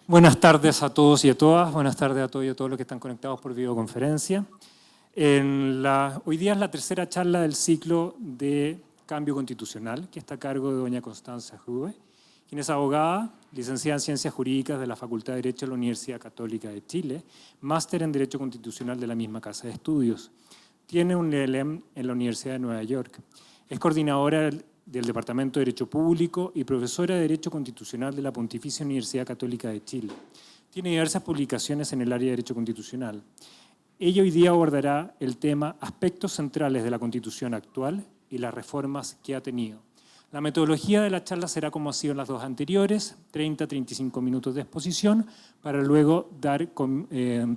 Buenas tardes a todos y a todas, buenas tardes a todos y a todos los que están conectados por videoconferencia. Hoy día es la tercera charla del ciclo de Cambio Constitucional, que está a cargo de doña Constanza Grube, quien es abogada, licenciada en Ciencias Jurídicas de la Facultad de Derecho de la Universidad Católica de Chile, máster en Derecho Constitucional de la misma Casa de Estudios. Tiene un LLM en la Universidad de Nueva York. Es coordinadora del Departamento de Derecho Público y profesora de Derecho Constitucional de la Pontificia Universidad Católica de Chile. Tiene diversas publicaciones en el área de Derecho Constitucional. Ella hoy día abordará el tema aspectos centrales de la Constitución actual y las reformas que ha tenido. La metodología de la charla será como ha sido en las dos anteriores, 30-35 minutos de exposición, para luego dar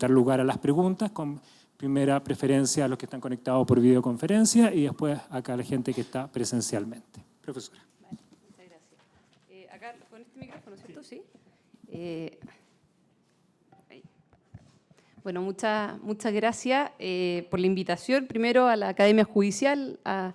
lugar a las preguntas con primera preferencia a los que están conectados por videoconferencia y después acá a la gente que está presencialmente. Profesora. Vale, muchas gracias. Acá con este micrófono, ¿cierto? Sí. Bueno, muchas gracias por la invitación. Primero a la Academia Judicial, a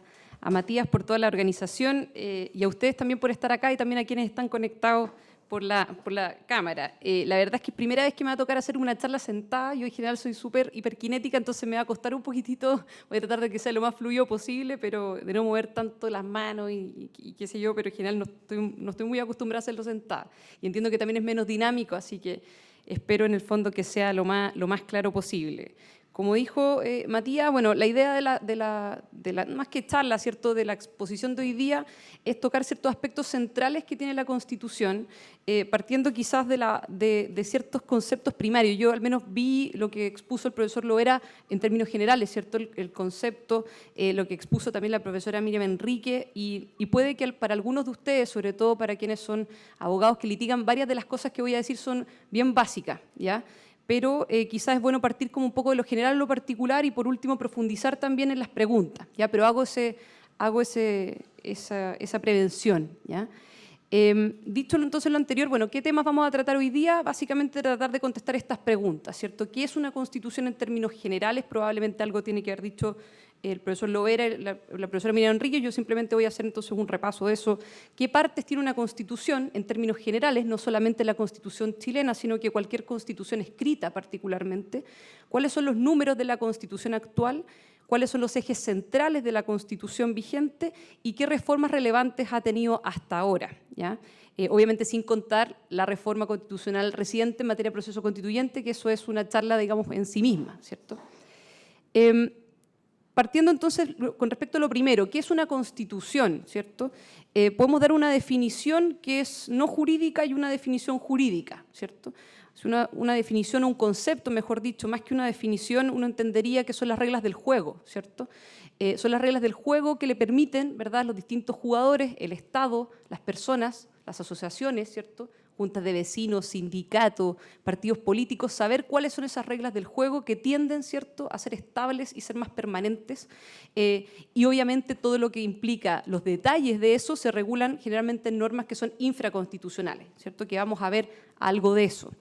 Matías por toda la organización y a ustedes también por estar acá y también a quienes están conectados por la cámara. La verdad es que es primera vez que me va a tocar hacer una charla sentada. Yo en general soy súper hiperkinética, entonces me va a costar un poquitito. Voy a tratar de que sea lo más fluido posible, pero de no mover tanto las manos y qué sé yo, pero en general no estoy muy acostumbrada a hacerlo sentada. Y entiendo que también es menos dinámico, así que espero en el fondo que sea lo más claro posible. Como dijo Matías, bueno, la idea de la más que charla, ¿cierto?, de la exposición de hoy día es tocar ciertos aspectos centrales que tiene la Constitución, partiendo quizás de ciertos conceptos primarios. Yo al menos vi lo que expuso el profesor Loera en términos generales, ¿cierto?, el concepto, lo que expuso también la profesora Miriam Enrique, y puede que para algunos de ustedes, sobre todo para quienes son abogados que litigan, varias de las cosas que voy a decir son bien básicas, ¿ya? Pero quizás es bueno partir como un poco de lo general a lo particular y por último profundizar también en las preguntas, ¿ya? Pero hago esa prevención, ¿ya? Dicho entonces lo anterior, bueno, ¿qué temas vamos a tratar hoy día? Básicamente tratar de contestar estas preguntas, ¿cierto? ¿Qué es una constitución en términos generales? Probablemente algo tiene que haber dicho el profesor Loera, la profesora Miriam Enrique. Yo simplemente voy a hacer entonces un repaso de eso. ¿Qué partes tiene una constitución en términos generales? No solamente la constitución chilena, sino que cualquier constitución escrita particularmente. ¿Cuáles son los números de la constitución actual? ¿Cuáles son los ejes centrales de la Constitución vigente y qué reformas relevantes ha tenido hasta ahora, ¿ya? Obviamente sin contar la reforma constitucional reciente en materia de proceso constituyente, que eso es una charla, digamos, en sí misma, ¿cierto? Partiendo entonces con respecto a lo primero, ¿qué es una constitución, ¿cierto? Podemos dar una definición que es no jurídica y una definición jurídica, ¿cierto? Es una definición o un concepto, mejor dicho, más que una definición, uno entendería que son las reglas del juego, ¿cierto? Son las reglas del juego que le permiten, ¿verdad?, a los distintos jugadores, el Estado, las personas, las asociaciones, ¿cierto?, juntas de vecinos, sindicatos, partidos políticos, saber cuáles son esas reglas del juego que tienden, ¿cierto?, a ser estables y ser más permanentes. Y obviamente todo lo que implica los detalles de eso se regulan generalmente en normas que son infraconstitucionales, ¿cierto?, que vamos a ver algo de eso.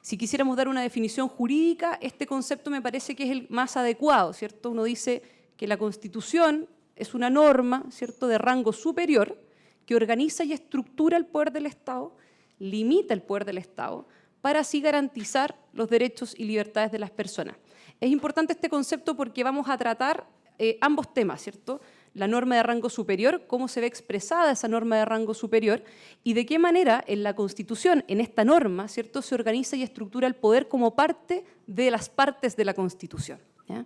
Si quisiéramos dar una definición jurídica, este concepto me parece que es el más adecuado, ¿cierto? Uno dice que la Constitución es una norma, ¿cierto?, de rango superior que organiza y estructura el poder del Estado, limita el poder del Estado, para así garantizar los derechos y libertades de las personas. Es importante este concepto porque vamos a tratar ambos temas, ¿cierto? La norma de rango superior, cómo se ve expresada esa norma de rango superior y de qué manera en la Constitución, en esta norma, ¿cierto?, se organiza y estructura el poder como parte de las partes de la Constitución, ¿ya?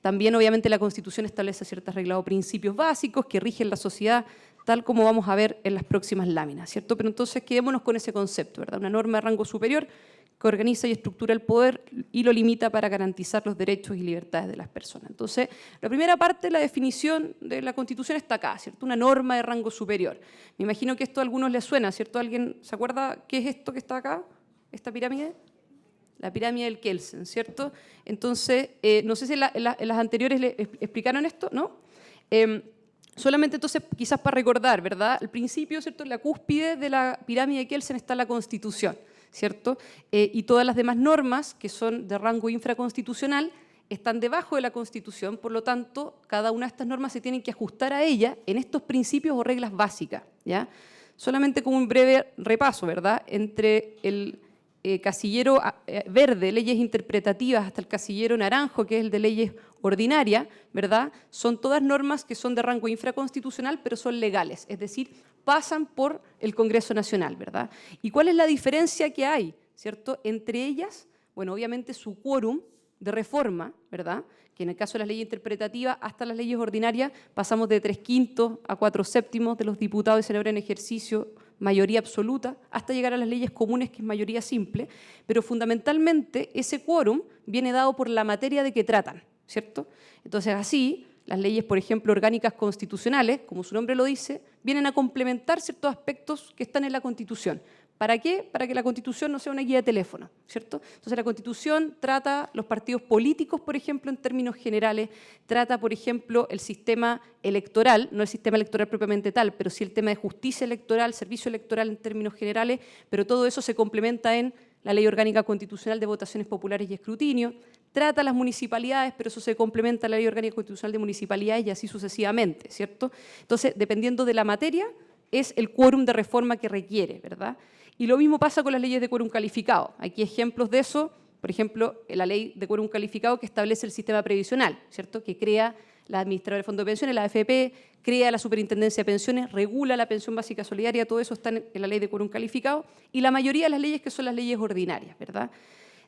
También, obviamente, la Constitución establece ciertas reglas o principios básicos que rigen la sociedad, tal como vamos a ver en las próximas láminas, ¿cierto? Pero entonces quedémonos con ese concepto, ¿verdad? Una norma de rango superior que organiza y estructura el poder y lo limita para garantizar los derechos y libertades de las personas. Entonces, la primera parte de la definición de la Constitución está acá, ¿cierto? Una norma de rango superior. Me imagino que esto a algunos les suena, ¿cierto? ¿Alguien se acuerda qué es esto que está acá? ¿Esta pirámide? La pirámide del Kelsen, ¿cierto? Entonces, no sé si en las anteriores le explicaron esto, ¿no? Solamente entonces, quizás para recordar, ¿verdad? Al principio, ¿cierto?, en la cúspide de la pirámide de Kelsen está la Constitución, ¿cierto? Y todas las demás normas que son de rango infraconstitucional están debajo de la Constitución, por lo tanto, cada una de estas normas se tienen que ajustar a ella en estos principios o reglas básicas, ¿ya? Solamente como un breve repaso, ¿verdad?, entre casillero verde, leyes interpretativas, hasta el casillero naranjo, que es el de leyes ordinarias, ¿verdad? Son todas normas que son de rango infraconstitucional, pero son legales, es decir, pasan por el Congreso Nacional, ¿verdad? ¿Y cuál es la diferencia que hay, cierto, entre ellas? Bueno, obviamente su quórum de reforma, ¿verdad?, que en el caso de las leyes interpretativas hasta las leyes ordinarias pasamos de 3/5 a 4/7 de los diputados y senadores en ejercicio, mayoría absoluta, hasta llegar a las leyes comunes, que es mayoría simple, pero fundamentalmente ese quórum viene dado por la materia de que tratan, ¿cierto? Entonces así, las leyes, por ejemplo, orgánicas constitucionales, como su nombre lo dice, vienen a complementar ciertos aspectos que están en la Constitución. ¿Para qué? Para que la Constitución no sea una guía de teléfono, ¿cierto? Entonces la Constitución trata los partidos políticos, por ejemplo, en términos generales, trata, por ejemplo, el sistema electoral, no el sistema electoral propiamente tal, pero sí el tema de justicia electoral, servicio electoral en términos generales, pero todo eso se complementa en la Ley Orgánica Constitucional de Votaciones Populares y Escrutinio, trata las municipalidades, pero eso se complementa a la Ley Orgánica Constitucional de Municipalidades y así sucesivamente, ¿cierto? Entonces, dependiendo de la materia, es el quórum de reforma que requiere, ¿verdad? Y lo mismo pasa con las leyes de quórum calificado. Aquí ejemplos de eso, por ejemplo, la ley de quórum calificado que establece el sistema previsional, ¿cierto?, que crea la administradora del Fondo de Pensiones, la AFP, crea la Superintendencia de Pensiones, regula la pensión básica solidaria, todo eso está en la ley de quórum calificado, y la mayoría de las leyes que son las leyes ordinarias, ¿verdad?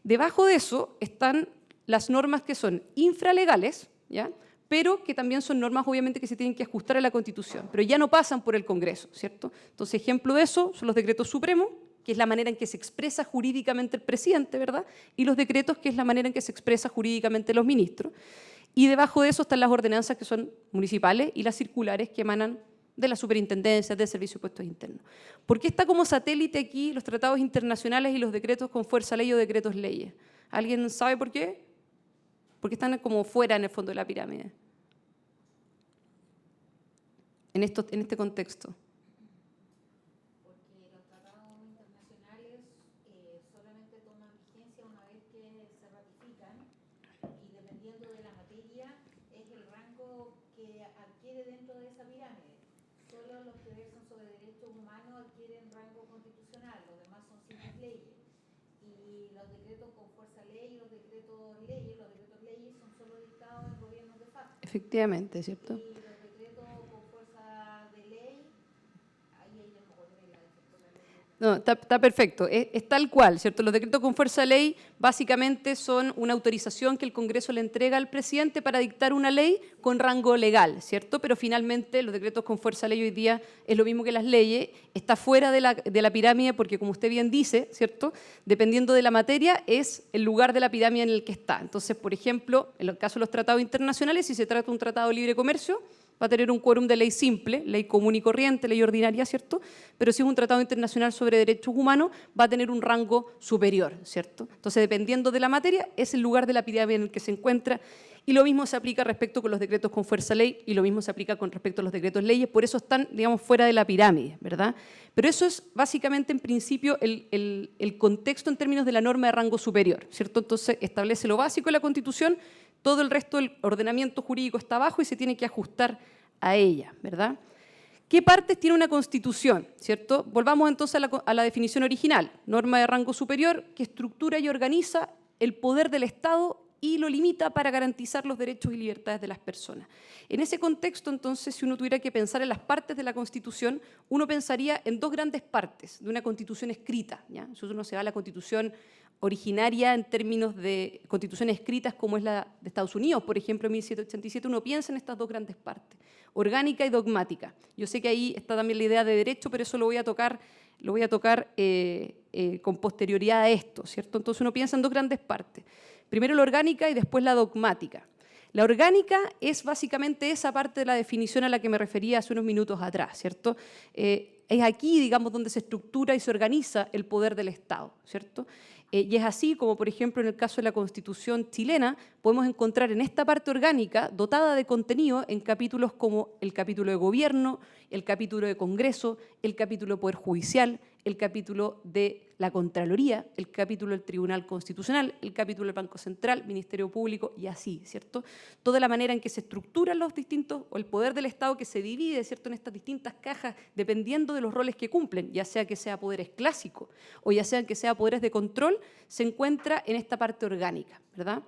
Debajo de eso están las normas que son infralegales, ¿ya?, pero que también son normas, obviamente, que se tienen que ajustar a la Constitución, pero ya no pasan por el Congreso, ¿cierto? Entonces, ejemplo de eso son los decretos supremos, que es la manera en que se expresa jurídicamente el presidente, ¿verdad?, y los decretos, que es la manera en que se expresa jurídicamente los ministros. Y debajo de eso están las ordenanzas, que son municipales, y las circulares, que emanan de las superintendencias, del Servicio de Impuestos Internos. ¿Por qué está como satélite aquí los tratados internacionales y los decretos con fuerza ley o decretos leyes? ¿Alguien sabe por qué? Porque están como fuera, en el fondo de la pirámide, en este contexto. Porque los tratados internacionales solamente toman vigencia una vez que se ratifican y dependiendo de la materia es el rango que adquiere dentro de esa pirámide. Solo los que versan sobre derechos humanos adquieren rango constitucional, los demás son simples leyes. Y los decretos con fuerza ley y los decretos leyes son solo dictados en gobiernos de facto. Efectivamente, ¿cierto? Y los decretos con fuerza de ley, ahí ya no podré la defecto la ley. No, está perfecto, es tal cual, ¿cierto? Los decretos con fuerza de ley básicamente son una autorización que el Congreso le entrega al presidente para dictar una ley con rango legal, ¿cierto? Pero finalmente los decretos con fuerza de ley hoy día es lo mismo que las leyes, está fuera de la pirámide porque, como usted bien dice, ¿cierto?, dependiendo de la materia es el lugar de la pirámide en el que está. Entonces, por ejemplo, en el caso de los tratados internacionales, si se trata de un tratado de libre comercio, va a tener un quórum de ley simple, ley común y corriente, ley ordinaria, ¿cierto? Pero si es un tratado internacional sobre derechos humanos, va a tener un rango superior, ¿cierto? Entonces, dependiendo de la materia, es el lugar de la pirámide en el que se encuentra. Y lo mismo se aplica respecto con los decretos con fuerza ley y lo mismo se aplica con respecto a los decretos leyes. Por eso están, digamos, fuera de la pirámide, ¿verdad? Pero eso es básicamente, en principio, el contexto en términos de la norma de rango superior, ¿cierto? Entonces, establece lo básico de la Constitución, todo el resto del ordenamiento jurídico está abajo y se tiene que ajustar a ella, ¿verdad? ¿Qué partes tiene una Constitución, cierto? Volvamos entonces a la definición original. Norma de rango superior que estructura y organiza el poder del Estado y lo limita para garantizar los derechos y libertades de las personas. En ese contexto, entonces, si uno tuviera que pensar en las partes de la Constitución, uno pensaría en dos grandes partes de una Constitución escrita, ¿ya? Entonces uno se va a la Constitución originaria en términos de constituciones escritas, como es la de Estados Unidos, por ejemplo, en 1787, uno piensa en estas dos grandes partes, orgánica y dogmática. Yo sé que ahí está también la idea de derecho, pero eso lo voy a tocar con posterioridad a esto, ¿cierto? Entonces uno piensa en dos grandes partes. Primero la orgánica y después la dogmática. La orgánica es básicamente esa parte de la definición a la que me refería hace unos minutos atrás, ¿cierto? Es aquí, digamos, donde se estructura y se organiza el poder del Estado, ¿cierto? Y es así como, por ejemplo, en el caso de la Constitución chilena, podemos encontrar en esta parte orgánica, dotada de contenido, en capítulos como el capítulo de gobierno, el capítulo de Congreso, el capítulo de Poder Judicial, el capítulo de la Contraloría, el capítulo del Tribunal Constitucional, el capítulo del Banco Central, Ministerio Público y así, ¿cierto? Toda la manera en que se estructuran los distintos, o el poder del Estado que se divide, ¿cierto?, en estas distintas cajas, dependiendo de los roles que cumplen, ya sea que sea poderes clásicos o ya sea que sea poderes de control, se encuentra en esta parte orgánica, ¿verdad?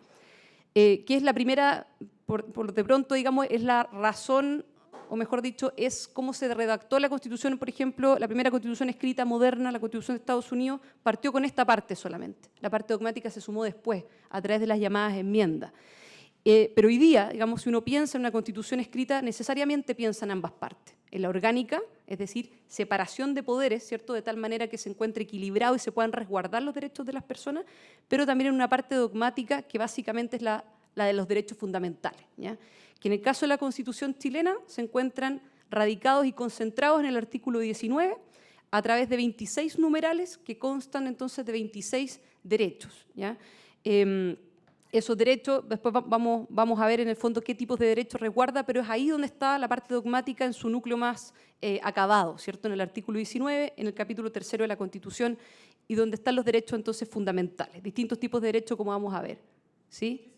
Que es la primera, por de pronto, digamos, es la razón, o mejor dicho, es cómo se redactó la Constitución. Por ejemplo, la primera Constitución escrita moderna, la Constitución de Estados Unidos, partió con esta parte solamente. La parte dogmática se sumó después, a través de las llamadas enmiendas. Pero hoy día, digamos, si uno piensa en una Constitución escrita, necesariamente piensa en ambas partes. En la orgánica, es decir, separación de poderes, ¿cierto?, de tal manera que se encuentre equilibrado y se puedan resguardar los derechos de las personas, pero también en una parte dogmática que básicamente es la de los derechos fundamentales, ¿ya? Que en el caso de la Constitución chilena se encuentran radicados y concentrados en el artículo 19 a través de 26 numerales que constan entonces de 26 derechos, ¿ya? Esos derechos, después vamos a ver en el fondo qué tipos de derechos resguarda, pero es ahí donde está la parte dogmática en su núcleo más acabado, ¿cierto? En el artículo 19, en el capítulo 3 de la Constitución, y donde están los derechos entonces fundamentales, distintos tipos de derechos como vamos a ver, ¿sí?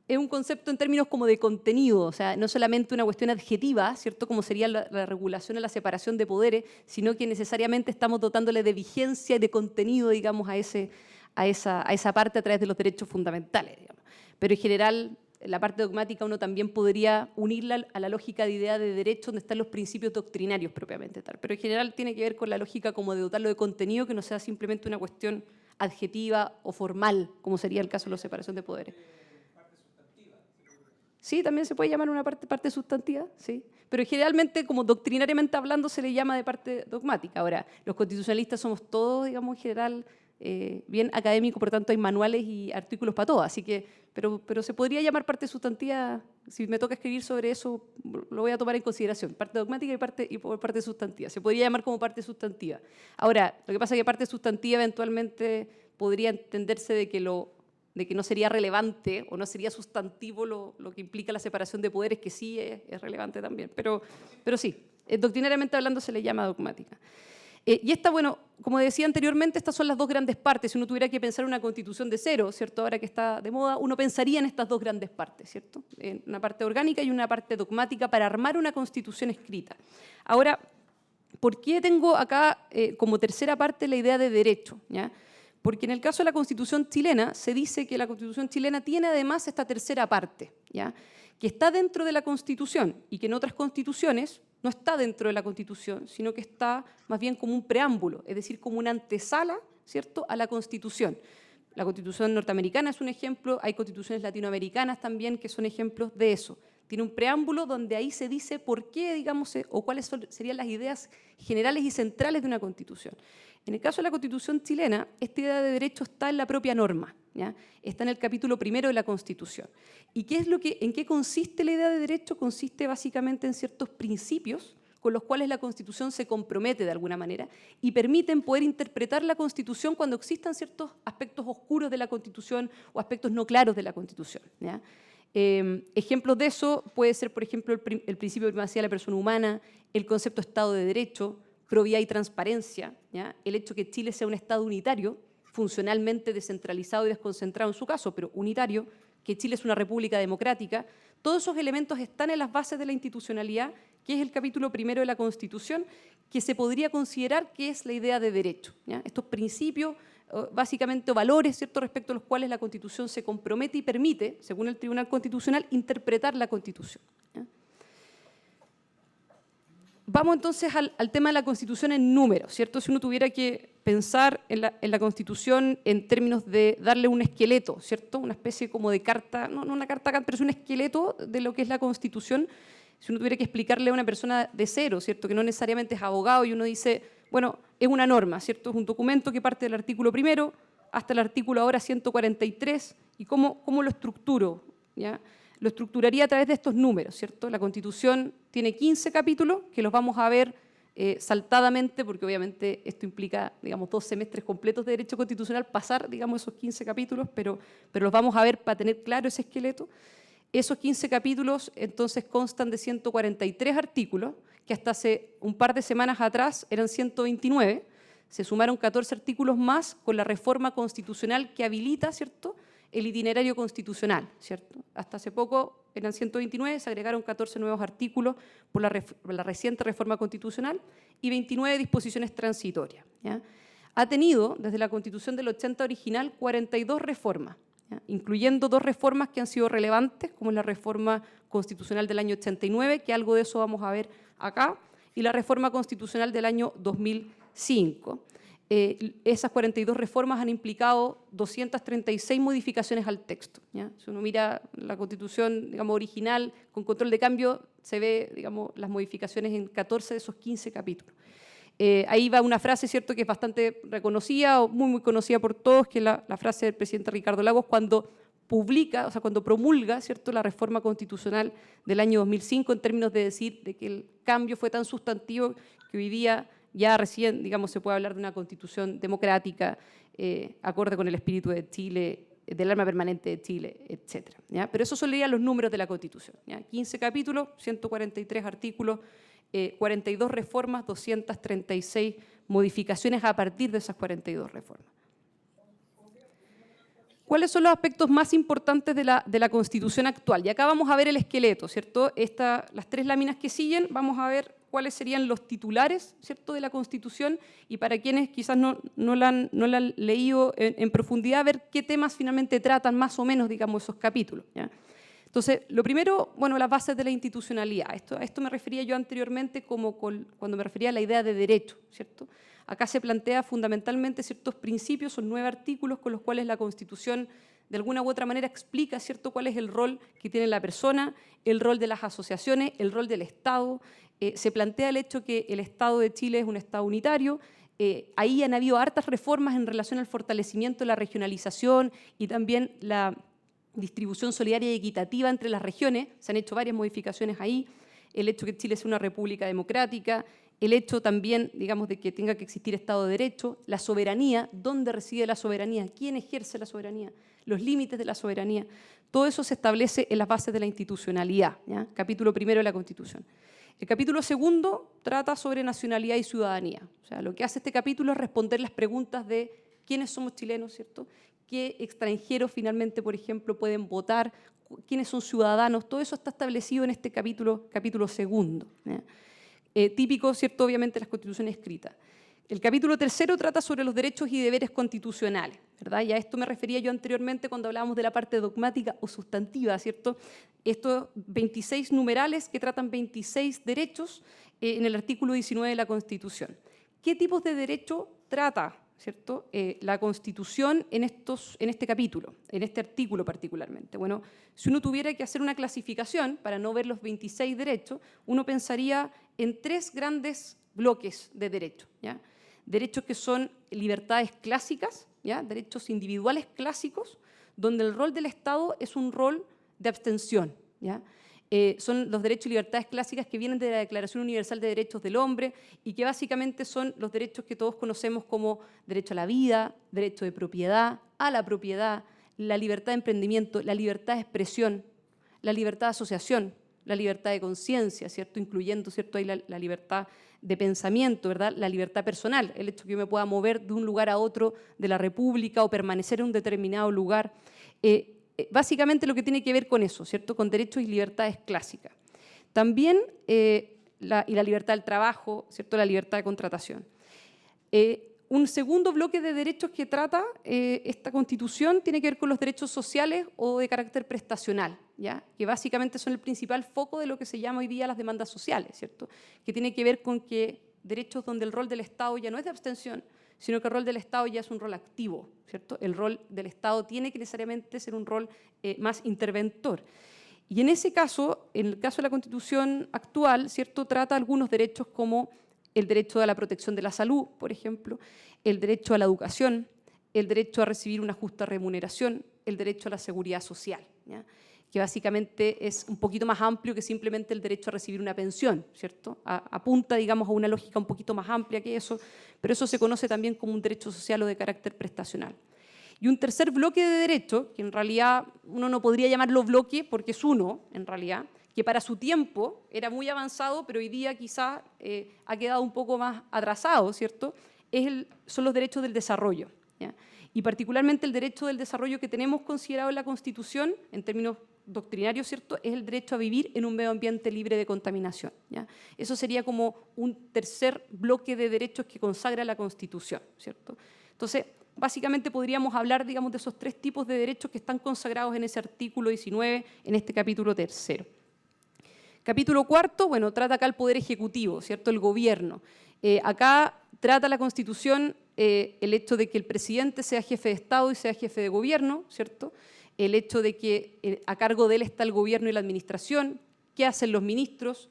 Es un concepto en términos como de contenido, o sea, no solamente una cuestión adjetiva, ¿cierto?, como sería la regulación o la separación de poderes, sino que necesariamente estamos dotándole de vigencia y de contenido, digamos, a esa parte a través de los derechos fundamentales, digamos. Pero en general, la parte dogmática uno también podría unirla a la lógica de idea de derecho, donde están los principios doctrinarios propiamente tal. Pero en general tiene que ver con la lógica como de dotarlo de contenido, que no sea simplemente una cuestión adjetiva o formal, como sería el caso de la separación de poderes. Sí, también se puede llamar una parte sustantiva, sí. Pero generalmente, como doctrinariamente hablando, se le llama de parte dogmática. Ahora, los constitucionalistas somos todos, digamos, en general, bien académicos, por tanto hay manuales y artículos para todo, así que, pero se podría llamar parte sustantiva. Si me toca escribir sobre eso, lo voy a tomar en consideración, parte dogmática y parte sustantiva. Se podría llamar como parte sustantiva. Ahora, lo que pasa es que parte sustantiva eventualmente podría entenderse de que no sería relevante o no sería sustantivo lo que implica la separación de poderes, que sí es relevante también, pero sí, doctrinariamente hablando se le llama dogmática. Y esta, bueno, como decía anteriormente, estas son las dos grandes partes. Si uno tuviera que pensar una constitución de cero, ¿cierto?, ahora que está de moda, uno pensaría en estas dos grandes partes, ¿cierto?, en una parte orgánica y una parte dogmática para armar una constitución escrita. Ahora, ¿por qué tengo acá como tercera parte la idea de derecho? ¿Ya? Porque en el caso de la Constitución chilena se dice que la Constitución chilena tiene además esta tercera parte, ¿ya?, que está dentro de la Constitución y que en otras constituciones no está dentro de la Constitución, sino que está más bien como un preámbulo, es decir, como una antesala, ¿cierto?, a la Constitución. La Constitución norteamericana es un ejemplo, hay constituciones latinoamericanas también que son ejemplos de eso. Tiene un preámbulo donde ahí se dice por qué, digamos, o cuáles serían las ideas generales y centrales de una Constitución. En el caso de la Constitución chilena, esta idea de derecho está en la propia norma, ¿ya? Está en el capítulo 1 de la Constitución. ¿Y en qué consiste la idea de derecho? Consiste básicamente en ciertos principios con los cuales la Constitución se compromete de alguna manera y permiten poder interpretar la Constitución cuando existan ciertos aspectos oscuros de la Constitución o aspectos no claros de la Constitución, ¿ya? Ejemplos de eso puede ser, por ejemplo, el principio de primacía de la persona humana, el concepto de Estado de Derecho, probidad y transparencia, ¿ya?, el hecho que Chile sea un Estado unitario, funcionalmente descentralizado y desconcentrado en su caso, pero unitario, que Chile es una república democrática. Todos esos elementos están en las bases de la institucionalidad, que es el capítulo 1 de la Constitución, que se podría considerar que es la idea de derecho, ¿ya? Estos principios, básicamente, o valores, ¿cierto?, respecto a los cuales la Constitución se compromete y permite, según el Tribunal Constitucional, interpretar la Constitución, ¿ya? Vamos entonces al tema de la Constitución en números, ¿cierto? Si uno tuviera que pensar en la Constitución en términos de darle un esqueleto, ¿cierto?, una especie como de carta, no una carta, pero es un esqueleto de lo que es la Constitución. Si uno tuviera que explicarle a una persona de cero, ¿cierto?, que no necesariamente es abogado, y uno dice, bueno, es una norma, ¿cierto?, es un documento que parte del artículo 1 hasta el artículo ahora 143, ¿y cómo lo estructuro? ¿Ya? Lo estructuraría a través de estos números, ¿cierto? La Constitución tiene 15 capítulos, que los vamos a ver saltadamente, porque obviamente esto implica, digamos, 2 semestres completos de Derecho Constitucional, pasar, digamos, esos 15 capítulos, pero los vamos a ver para tener claro ese esqueleto. Esos 15 capítulos, entonces, constan de 143 artículos, que hasta hace un par de semanas atrás eran 129. Se sumaron 14 artículos más con la reforma constitucional que habilita, ¿cierto?, el itinerario constitucional, ¿cierto? Hasta hace poco eran 129, se agregaron 14 nuevos artículos por la reciente reforma constitucional y 29 disposiciones transitorias, ¿ya? Ha tenido, desde la Constitución del 80 original, 42 reformas, ¿ya?, incluyendo 2 reformas que han sido relevantes, como la reforma constitucional del año 89, que algo de eso vamos a ver acá, y la reforma constitucional del año 2005. Esas 42 reformas han implicado 236 modificaciones al texto, ¿ya? Si uno mira la Constitución, digamos, original, con control de cambio, se ve, digamos, las modificaciones en 14 de esos 15 capítulos. Ahí va una frase, ¿cierto?, que es bastante reconocida, o muy conocida por todos, que es la frase del presidente Ricardo Lagos cuando publica, o sea, cuando promulga, ¿cierto?, la reforma constitucional del año 2005, en términos de decir de que el cambio fue tan sustantivo que hoy día ya recién, digamos, se puede hablar de una constitución democrática, acorde con el espíritu de Chile, del alma permanente de Chile, etc., ¿ya? Pero esos son los números de la Constitución, ¿ya? 15 capítulos, 143 artículos, 42 reformas, 236 modificaciones a partir de esas 42 reformas. ¿Cuáles son los aspectos más importantes de la Constitución actual? Y acá vamos a ver el esqueleto, ¿cierto? Las 3 láminas que siguen, vamos a ver cuáles serían los titulares, ¿cierto?, de la Constitución, y para quienes quizás no la han leído en profundidad, ver qué temas finalmente tratan más o menos, digamos, esos capítulos, ¿ya? Entonces, lo primero, bueno, las bases de la institucionalidad. A esto me refería yo anteriormente cuando me refería a la idea de derecho, ¿cierto? Acá se plantea fundamentalmente ciertos principios, son 9 artículos con los cuales la Constitución de alguna u otra manera explica, ¿cierto?, cuál es el rol que tiene la persona, el rol de las asociaciones, el rol del Estado. Se plantea el hecho que el Estado de Chile es un Estado unitario. Ahí han habido hartas reformas en relación al fortalecimiento de la regionalización y también la distribución solidaria y equitativa entre las regiones. Se han hecho varias modificaciones ahí. El hecho que Chile sea una república democrática, el hecho también, digamos, de que tenga que existir Estado de Derecho, la soberanía, dónde reside la soberanía, quién ejerce la soberanía, los límites de la soberanía. Todo eso se establece en las bases de la institucionalidad, ¿ya? Capítulo 1 de la Constitución. El capítulo 2 trata sobre nacionalidad y ciudadanía. O sea, lo que hace este capítulo es responder las preguntas de quiénes somos chilenos, ¿cierto?, qué extranjeros finalmente, por ejemplo, pueden votar, quiénes son ciudadanos. Todo eso está establecido en este capítulo 2, ¿ya? Típico, ¿cierto?, obviamente, de las constituciones escritas. El capítulo 3 trata sobre los derechos y deberes constitucionales, ¿verdad? Y a esto me refería yo anteriormente cuando hablábamos de la parte dogmática o sustantiva, ¿cierto? Estos 26 numerales que tratan 26 derechos en el artículo 19 de la Constitución. ¿Qué tipos de derecho trata, ¿cierto?, la Constitución en este capítulo, en este artículo particularmente? Bueno, si uno tuviera que hacer una clasificación para no ver los 26 derechos, uno pensaría en 3 grandes bloques de derechos, ¿ya? Derechos que son libertades clásicas, ¿ya?, derechos individuales clásicos, donde el rol del Estado es un rol de abstención, ¿ya? Son los derechos y libertades clásicas que vienen de la Declaración Universal de Derechos del Hombre y que básicamente son los derechos que todos conocemos como derecho a la vida, derecho de propiedad, a la propiedad, la libertad de emprendimiento, la libertad de expresión, la libertad de asociación, la libertad de conciencia, ¿cierto?, incluyendo, ¿cierto?, ahí la libertad de pensamiento, ¿verdad?, la libertad personal, el hecho que yo me pueda mover de un lugar a otro de la República o permanecer en un determinado lugar. Básicamente lo que tiene que ver con eso, ¿cierto?, con derechos y libertades clásicas. También la libertad del trabajo, ¿cierto?, la libertad de contratación. Un segundo bloque de derechos que trata esta Constitución tiene que ver con los derechos sociales o de carácter prestacional, ¿ya?, que básicamente son el principal foco de lo que se llama hoy día las demandas sociales, ¿cierto?, que tiene que ver con que derechos donde el rol del Estado ya no es de abstención, sino que el rol del Estado ya es un rol activo, ¿cierto? El rol del Estado tiene que necesariamente ser un rol más interventor. Y en ese caso, en el caso de la Constitución actual, ¿cierto?, trata algunos derechos como el derecho a la protección de la salud, por ejemplo, el derecho a la educación, el derecho a recibir una justa remuneración, el derecho a la seguridad social, ¿ya?, que básicamente es un poquito más amplio que simplemente el derecho a recibir una pensión, ¿cierto? Apunta, digamos, a una lógica un poquito más amplia que eso, pero eso se conoce también como un derecho social o de carácter prestacional. Y un tercer bloque de derecho, que en realidad uno no podría llamarlo bloque porque es uno, en realidad, que para su tiempo era muy avanzado, pero hoy día quizá ha quedado un poco más atrasado, ¿cierto? Son los derechos del desarrollo, ¿ya? Y particularmente el derecho del desarrollo que tenemos considerado en la Constitución, en términos doctrinarios, ¿cierto?, es el derecho a vivir en un medio ambiente libre de contaminación, ¿ya? Eso sería como un tercer bloque de derechos que consagra la Constitución, ¿cierto? Entonces, básicamente podríamos hablar, digamos, de esos tres tipos de derechos que están consagrados en ese artículo 19, en este capítulo tercero. Capítulo cuarto, bueno, trata acá el Poder Ejecutivo, ¿cierto?, el gobierno. Acá trata la Constitución el hecho de que el presidente sea jefe de Estado y sea jefe de gobierno, ¿cierto? El hecho de que a cargo de él está el gobierno y la administración, qué hacen los ministros,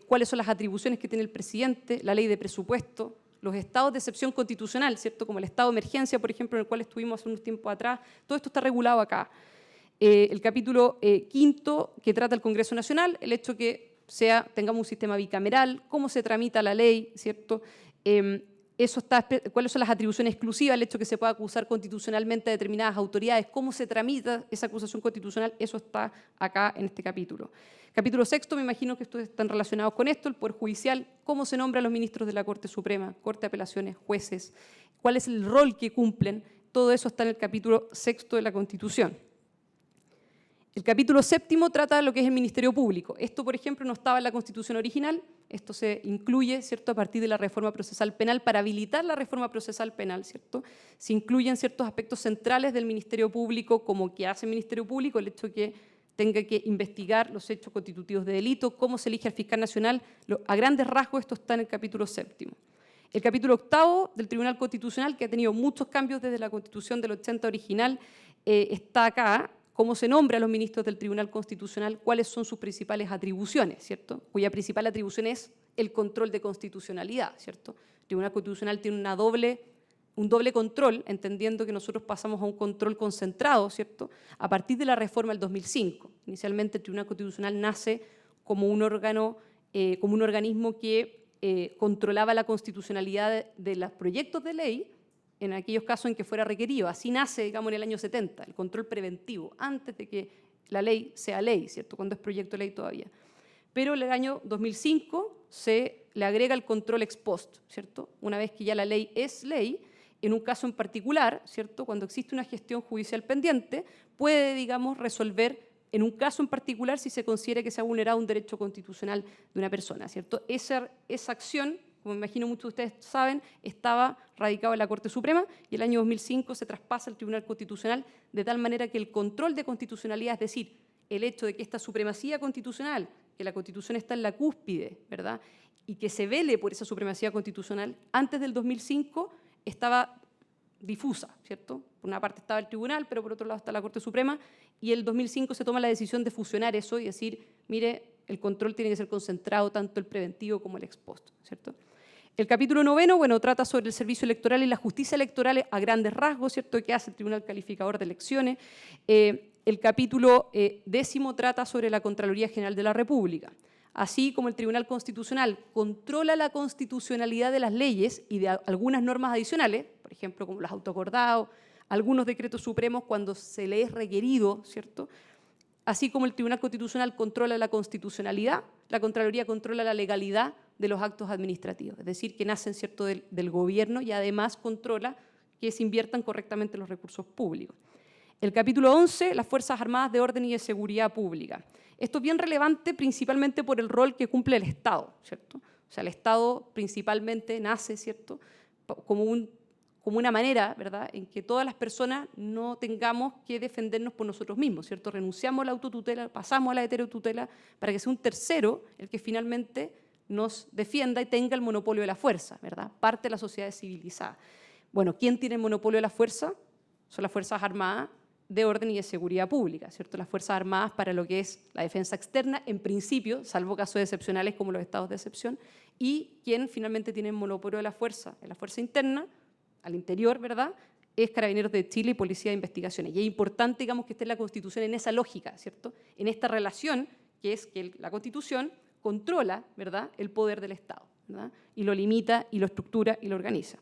cuáles son las atribuciones que tiene el presidente, la ley de presupuesto, los estados de excepción constitucional, ¿cierto?, como el estado de emergencia, por ejemplo, en el cual estuvimos hace unos tiempos atrás. Todo esto está regulado acá. El capítulo quinto, que trata el Congreso Nacional, el hecho que tengamos un sistema bicameral, cómo se tramita la ley, ¿cierto? Cuáles son las atribuciones exclusivas, el hecho que se pueda acusar constitucionalmente a determinadas autoridades, cómo se tramita esa acusación constitucional, eso está acá en este capítulo. Capítulo sexto, me imagino que estos están relacionados con esto, el Poder Judicial, cómo se nombran los ministros de la Corte Suprema, Corte de Apelaciones, jueces, cuál es el rol que cumplen, todo eso está en el capítulo sexto de la Constitución. El capítulo séptimo trata de lo que es el Ministerio Público. Esto, por ejemplo, no estaba en la Constitución original, esto se incluye, ¿cierto?, a partir de la reforma procesal penal. Para habilitar la reforma procesal penal, ¿cierto?, se incluyen ciertos aspectos centrales del Ministerio Público, como que hace el Ministerio Público, el hecho de que tenga que investigar los hechos constitutivos de delito, cómo se elige al fiscal nacional. A grandes rasgos esto está en el capítulo séptimo. El capítulo octavo del Tribunal Constitucional, que ha tenido muchos cambios desde la Constitución del 80 original, está acá. Cómo se nombra a los ministros del Tribunal Constitucional, cuáles son sus principales atribuciones, ¿cierto?, cuya principal atribución es el control de constitucionalidad, ¿cierto? El Tribunal Constitucional tiene un doble control, entendiendo que nosotros pasamos a un control concentrado, ¿cierto?, a partir de la reforma del 2005. Inicialmente el Tribunal Constitucional nace como un organismo que controlaba la constitucionalidad de los proyectos de ley, en aquellos casos en que fuera requerido. Así nace, digamos, en el año 70, el control preventivo, antes de que la ley sea ley, ¿cierto?, cuando es proyecto de ley todavía. Pero en el año 2005 se le agrega el control ex post, ¿cierto?, una vez que ya la ley es ley, en un caso en particular, ¿cierto?, cuando existe una gestión judicial pendiente, puede, digamos, resolver en un caso en particular si se considera que se ha vulnerado un derecho constitucional de una persona, ¿cierto? Esa acción, como me imagino muchos de ustedes saben, estaba radicado en la Corte Suprema y el año 2005 se traspasa al Tribunal Constitucional de tal manera que el control de constitucionalidad, es decir, el hecho de que esta supremacía constitucional, que la Constitución está en la cúspide, ¿verdad?, y que se vele por esa supremacía constitucional, antes del 2005 estaba difusa, ¿cierto? Por una parte estaba el tribunal, pero por otro lado está la Corte Suprema, y el 2005 se toma la decisión de fusionar eso y decir, mire, el control tiene que ser concentrado, tanto el preventivo como el ex post, ¿cierto? El capítulo noveno, bueno, trata sobre el servicio electoral y la justicia electoral a grandes rasgos, ¿cierto?, que hace el Tribunal Calificador de Elecciones. El capítulo décimo trata sobre la Contraloría General de la República. Así como el Tribunal Constitucional controla la constitucionalidad de las leyes y de algunas normas adicionales, por ejemplo, como los autoacordados, algunos decretos supremos cuando se le es requerido, ¿cierto?, así como el Tribunal Constitucional controla la constitucionalidad, la Contraloría controla la legalidad de los actos administrativos, es decir, que nacen, ¿cierto?, del gobierno, y además controla que se inviertan correctamente los recursos públicos. El capítulo 11, las Fuerzas Armadas de Orden y de Seguridad Pública. Esto es bien relevante principalmente por el rol que cumple el Estado, ¿cierto? O sea, el Estado principalmente nace, ¿cierto?, como una manera, ¿verdad?, en que todas las personas no tengamos que defendernos por nosotros mismos, ¿cierto? Renunciamos a la autotutela, pasamos a la heterotutela para que sea un tercero el que finalmente nos defienda y tenga el monopolio de la fuerza, ¿verdad? Parte de la sociedad civilizada. Bueno, ¿quién tiene el monopolio de la fuerza? Son las Fuerzas Armadas de Orden y de Seguridad Pública, ¿cierto? Las Fuerzas Armadas para lo que es la defensa externa, en principio, salvo casos excepcionales como los estados de excepción, y quien finalmente tiene el monopolio de la fuerza, en la fuerza interna, al interior, ¿verdad?, es Carabineros de Chile y Policía de Investigaciones. Y es importante, digamos, que esté la Constitución en esa lógica, ¿cierto? En esta relación, que es que la Constitución controla, ¿verdad?, el poder del Estado, ¿verdad?, y lo limita, y lo estructura, y lo organiza.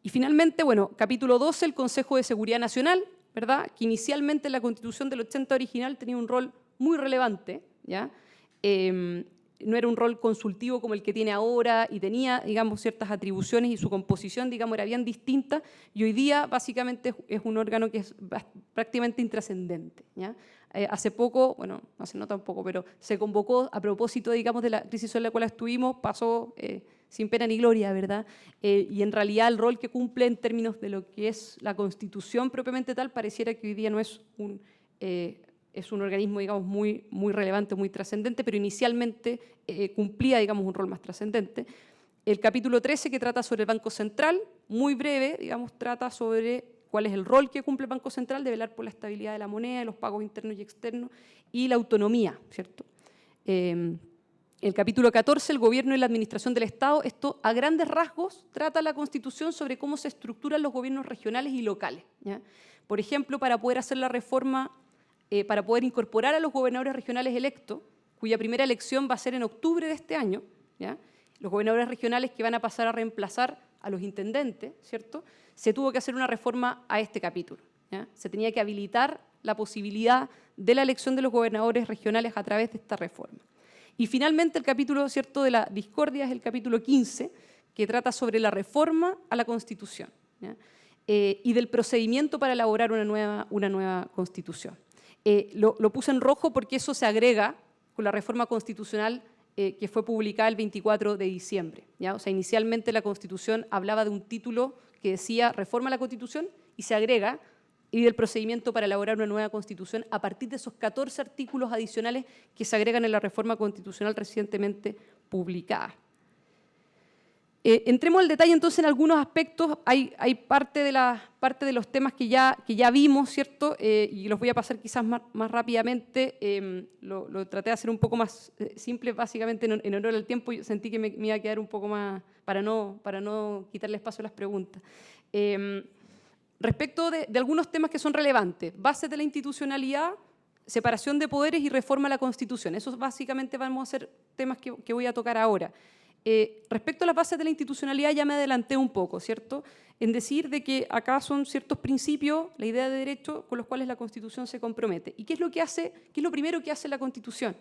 Y finalmente, bueno, capítulo 12, el Consejo de Seguridad Nacional, ¿verdad?, que inicialmente en la Constitución del 80 original tenía un rol muy relevante, ¿ya? No era un rol consultivo como el que tiene ahora y tenía, digamos, ciertas atribuciones y su composición, digamos, era bien distinta, y hoy día básicamente es un órgano que es prácticamente intrascendente, ¿ya? Hace poco, bueno, hace no tan poco, pero se convocó a propósito, digamos, de la crisis en la cual estuvimos, pasó sin pena ni gloria, ¿verdad? Y en realidad el rol que cumple en términos de lo que es la Constitución propiamente tal, pareciera que hoy día no es un organismo, digamos, muy relevante, muy trascendente, pero inicialmente cumplía, digamos, un rol más trascendente. El capítulo 13, que trata sobre el Banco Central, muy breve, digamos, trata sobre cuál es el rol que cumple el Banco Central de velar por la estabilidad de la moneda, los pagos internos y externos, y la autonomía, ¿cierto? El capítulo 14, el gobierno y la administración del Estado, esto a grandes rasgos trata la Constitución sobre cómo se estructuran los gobiernos regionales y locales, ¿ya? Por ejemplo, para poder hacer la reforma, para poder incorporar a los gobernadores regionales electos, cuya primera elección va a ser en octubre de este año, ¿ya? Los gobernadores regionales que van a pasar a reemplazar a los intendentes, ¿cierto? Se tuvo que hacer una reforma a este capítulo, ¿ya? Se tenía que habilitar la posibilidad de la elección de los gobernadores regionales a través de esta reforma. Y finalmente el capítulo, ¿cierto?, de la discordia es el capítulo 15, que trata sobre la reforma a la Constitución, ¿ya? Y del procedimiento para elaborar una nueva Constitución. Lo puse en rojo porque eso se agrega con la reforma constitucional que fue publicada el 24 de diciembre, ¿ya? O sea, inicialmente la Constitución hablaba de un título que decía Reforma a la Constitución y se agrega y del procedimiento para elaborar una nueva Constitución a partir de esos 14 artículos adicionales que se agregan en la reforma constitucional recientemente publicada. Entremos al detalle entonces en algunos aspectos. Hay parte de los temas que ya vimos, ¿cierto? Y los voy a pasar quizás más rápidamente. Lo traté de hacer un poco más simple, básicamente en honor al tiempo. Yo sentí que me iba a quedar un poco más, para no quitarle espacio a las preguntas. Respecto de algunos temas que son relevantes, bases de la institucionalidad, separación de poderes y reforma a la Constitución. Esos básicamente vamos a ser temas que voy a tocar ahora. Respecto a las bases de la institucionalidad ya me adelanté un poco, ¿cierto? En decir de que acá son ciertos principios, la idea de derecho con los cuales la Constitución se compromete. ¿Y qué es lo primero que hace la Constitución?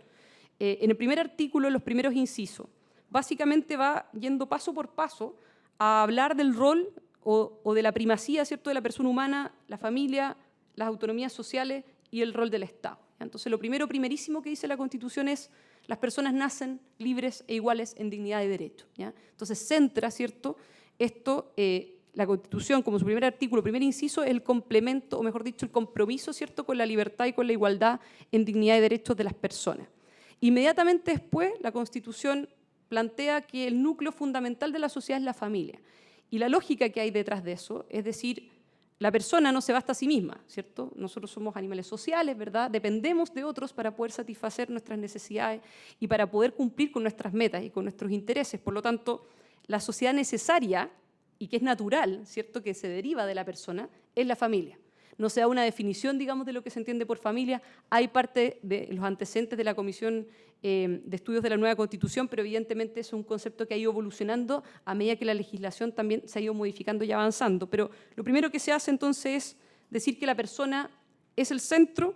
En el primer artículo, en los primeros incisos, básicamente va yendo paso por paso a hablar del rol o de la primacía, ¿cierto?, de la persona humana, la familia, las autonomías sociales y el rol del Estado. Entonces, lo primerísimo que dice la Constitución es las personas nacen libres e iguales en dignidad y derecho, ¿ya? Entonces, centra, ¿cierto?, esto, la Constitución, como su primer artículo, primer inciso, es el complemento, o mejor dicho, el compromiso, ¿cierto?, con la libertad y con la igualdad en dignidad y derechos de las personas. Inmediatamente después, la Constitución plantea que el núcleo fundamental de la sociedad es la familia. Y la lógica que hay detrás de eso, es decir, la persona no se basta a sí misma, ¿cierto? Nosotros somos animales sociales, ¿verdad? Dependemos de otros para poder satisfacer nuestras necesidades y para poder cumplir con nuestras metas y con nuestros intereses. Por lo tanto, la sociedad necesaria y que es natural, ¿cierto?, que se deriva de la persona, es la familia. No se da una definición, digamos, de lo que se entiende por familia. Hay parte de los antecedentes de la Comisión de Estudios de la Nueva Constitución, pero evidentemente es un concepto que ha ido evolucionando a medida que la legislación también se ha ido modificando y avanzando. Pero lo primero que se hace entonces es decir que la persona es el centro,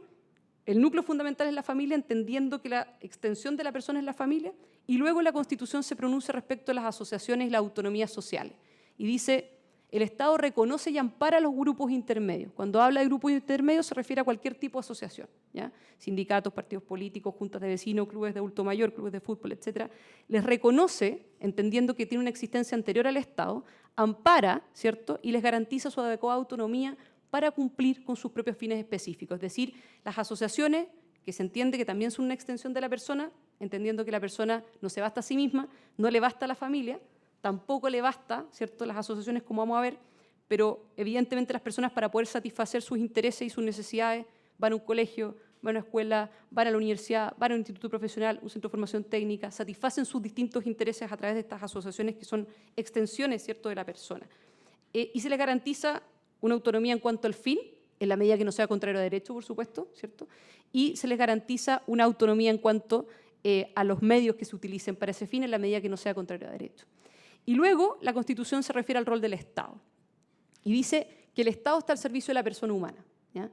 el núcleo fundamental es la familia, entendiendo que la extensión de la persona es la familia, y luego la Constitución se pronuncia respecto a las asociaciones y las autonomías sociales. Y dice: el Estado reconoce y ampara a los grupos intermedios. Cuando habla de grupos intermedios se refiere a cualquier tipo de asociación, ¿ya? Sindicatos, partidos políticos, juntas de vecinos, clubes de adulto mayor, clubes de fútbol, etc. Les reconoce, entendiendo que tiene una existencia anterior al Estado, ampara, ¿cierto?, y les garantiza su adecuada autonomía para cumplir con sus propios fines específicos. Es decir, las asociaciones, que se entiende que también son una extensión de la persona, entendiendo que la persona no se basta a sí misma, no le basta a la familia, tampoco le basta, ¿cierto?, las asociaciones, como vamos a ver, pero evidentemente las personas, para poder satisfacer sus intereses y sus necesidades, van a un colegio, van a una escuela, van a la universidad, van a un instituto profesional, un centro de formación técnica, satisfacen sus distintos intereses a través de estas asociaciones que son extensiones, ¿cierto?, de la persona. y se les garantiza una autonomía en cuanto al fin, en la medida que no sea contrario a derecho, por supuesto, ¿cierto? Y se les garantiza una autonomía en cuanto a los medios que se utilicen para ese fin, en la medida que no sea contrario a derecho. Y luego la Constitución se refiere al rol del Estado y dice que el Estado está al servicio de la persona humana, ¿ya?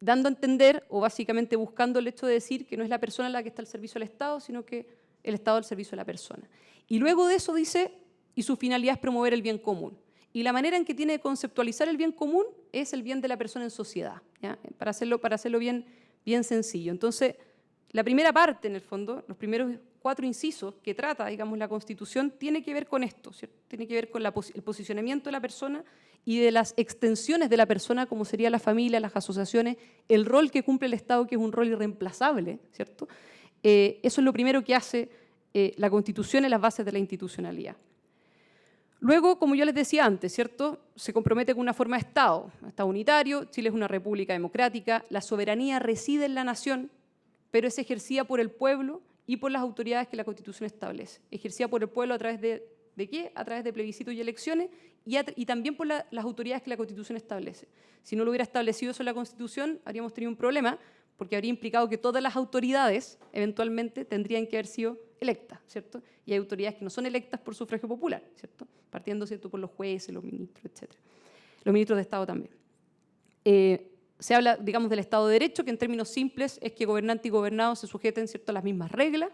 Dando a entender, o básicamente buscando el hecho de decir que no es la persona la que está al servicio del Estado, sino que el Estado al servicio de la persona. Y luego de eso dice, y su finalidad es promover el bien común. Y la manera en que tiene de conceptualizar el bien común es el bien de la persona en sociedad, ¿ya? Para hacerlo bien sencillo. Entonces, la primera parte, en el fondo, los primeros 4 incisos que trata, digamos, la Constitución, tiene que ver con esto, ¿cierto? Tiene que ver con el posicionamiento de la persona y de las extensiones de la persona, como sería la familia, las asociaciones, el rol que cumple el Estado, que es un rol irreemplazable, ¿cierto? Eso es lo primero que hace la Constitución en las bases de la institucionalidad. Luego, como yo les decía antes, ¿cierto? Se compromete con una forma de Estado unitario, Chile es una república democrática, la soberanía reside en la nación, pero es ejercida por el pueblo y por las autoridades que la Constitución establece. Ejercida por el pueblo a través ¿de qué? A través de plebiscitos y elecciones y también por las autoridades que la Constitución establece. Si no lo hubiera establecido eso en la Constitución, habríamos tenido un problema, porque habría implicado que todas las autoridades eventualmente tendrían que haber sido electas, ¿cierto? Y hay autoridades que no son electas por sufragio popular, ¿cierto? Partiendo, ¿cierto?, por los jueces, los ministros, etc. Los ministros de Estado también. Se habla, digamos, del Estado de Derecho, que en términos simples es que gobernante y gobernado se sujeten, ¿cierto?, a las mismas reglas,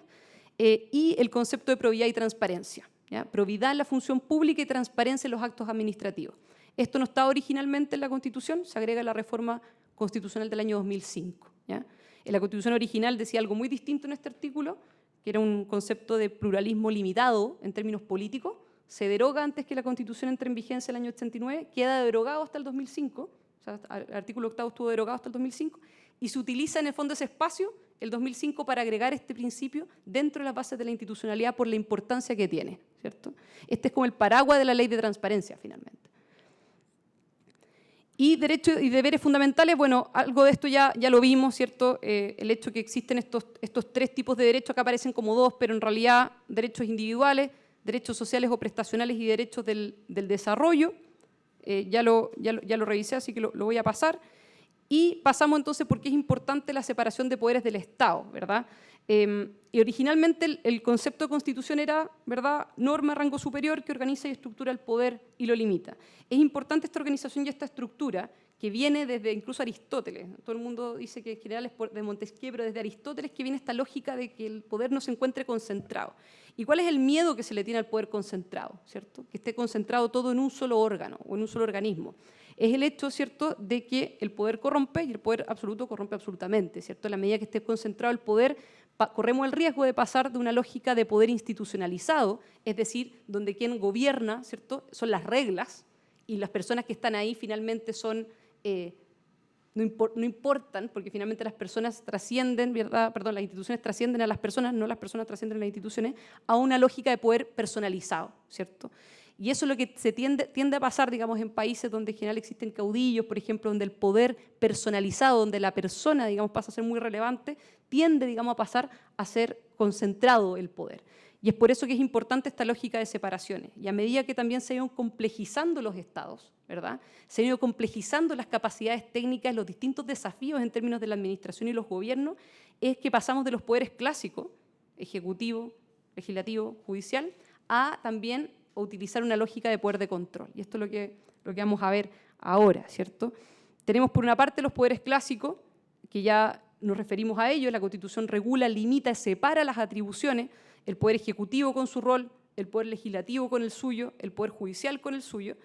y el concepto de probidad y transparencia, ¿ya? Probidad en la función pública y transparencia en los actos administrativos. Esto no estaba originalmente en la Constitución, se agrega en la reforma constitucional del año 2005, ¿ya? En la Constitución original decía algo muy distinto en este artículo, que era un concepto de pluralismo limitado en términos políticos, se deroga antes que la Constitución entre en vigencia el año 89, queda derogado hasta el 2005, o sea, el artículo 8 estuvo derogado hasta el 2005, y se utiliza en el fondo ese espacio, el 2005, para agregar este principio dentro de las bases de la institucionalidad por la importancia que tiene, ¿cierto? Este es como el paraguas de la ley de transparencia, finalmente. Y derechos y deberes fundamentales, bueno, algo de esto ya lo vimos, ¿cierto? El hecho que existen estos 3 tipos de derechos, acá aparecen como 2, pero en realidad derechos individuales, derechos sociales o prestacionales y derechos del desarrollo. Ya lo revisé, así que lo voy a pasar. Y pasamos entonces por qué es importante la separación de poderes del Estado, ¿verdad? Y originalmente el concepto de Constitución era, ¿verdad?, norma de rango superior que organiza y estructura el poder y lo limita. Es importante esta organización y esta estructura que viene desde incluso Aristóteles. Todo el mundo dice que en general es de Montesquieu, pero desde Aristóteles que viene esta lógica de que el poder no se encuentre concentrado. ¿Y cuál es el miedo que se le tiene al poder concentrado? ¿Cierto? Que esté concentrado todo en un solo órgano o en un solo organismo. Es el hecho, ¿cierto?, de que el poder corrompe y el poder absoluto corrompe absolutamente, ¿cierto? En la medida que esté concentrado el poder, corremos el riesgo de pasar de una lógica de poder institucionalizado, es decir, donde quien gobierna, ¿cierto?, son las reglas y las personas que están ahí finalmente son, no importan, porque finalmente las personas trascienden, ¿verdad? Perdón, las instituciones trascienden a las personas, no las personas trascienden a las instituciones, a una lógica de poder personalizado, ¿cierto? Y eso es lo que se tiende a pasar, digamos, en países donde en general existen caudillos, por ejemplo, donde el poder personalizado, donde la persona, digamos, pasa a ser muy relevante, tiende, digamos, a pasar a ser concentrado el poder. Y es por eso que es importante esta lógica de separaciones. Y a medida que también se han ido complejizando los estados, ¿verdad?, se han ido complejizando las capacidades técnicas, los distintos desafíos en términos de la administración y los gobiernos, es que pasamos de los poderes clásicos, ejecutivo, legislativo, judicial, a también utilizar una lógica de poder de control. Y esto es lo que vamos a ver ahora, ¿cierto? Tenemos por una parte los poderes clásicos, que ya nos referimos a ellos, la Constitución regula, limita, separa las atribuciones, el poder ejecutivo con su rol, el poder legislativo con el suyo, el poder judicial con el suyo,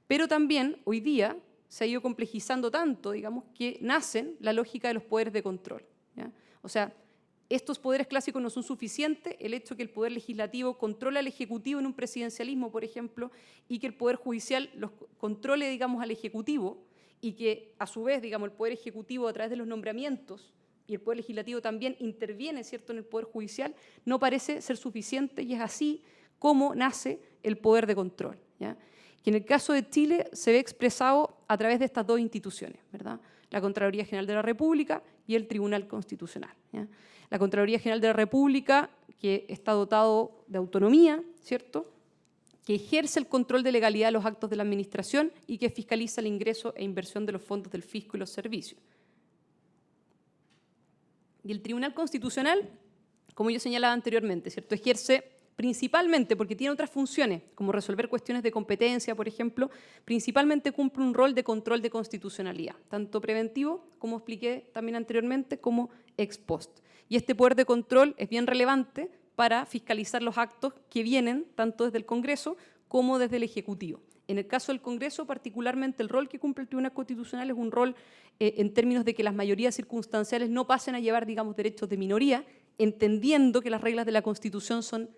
pero también hoy día se ha ido complejizando tanto, digamos, que nacen la lógica de los poderes de control, ¿ya? O sea, estos poderes clásicos no son suficientes, el hecho que el poder legislativo controla al ejecutivo en un presidencialismo, por ejemplo, y que el poder judicial los controle, digamos, al ejecutivo, y que a su vez, digamos, el poder ejecutivo a través de los nombramientos y el poder legislativo también interviene, ¿cierto?, en el poder judicial, no parece ser suficiente, y es así como nace el poder de control, ¿ya? Que en el caso de Chile se ve expresado a través de estas 2 instituciones, ¿verdad?, la Contraloría General de la República y el Tribunal Constitucional, ¿ya? La Contraloría General de la República, que está dotado de autonomía, ¿cierto?, que ejerce el control de legalidad de los actos de la Administración y que fiscaliza el ingreso e inversión de los fondos del fisco y los servicios. Y el Tribunal Constitucional, como yo señalaba anteriormente, ¿cierto?, ejerce principalmente, porque tiene otras funciones, como resolver cuestiones de competencia, por ejemplo, principalmente cumple un rol de control de constitucionalidad, tanto preventivo, como expliqué también anteriormente, como ex post. Y este poder de control es bien relevante para fiscalizar los actos que vienen tanto desde el Congreso como desde el Ejecutivo. En el caso del Congreso, particularmente, el rol que cumple el Tribunal Constitucional es un rol en términos de que las mayorías circunstanciales no pasen a llevar, digamos, derechos de minoría, entendiendo que las reglas de la Constitución son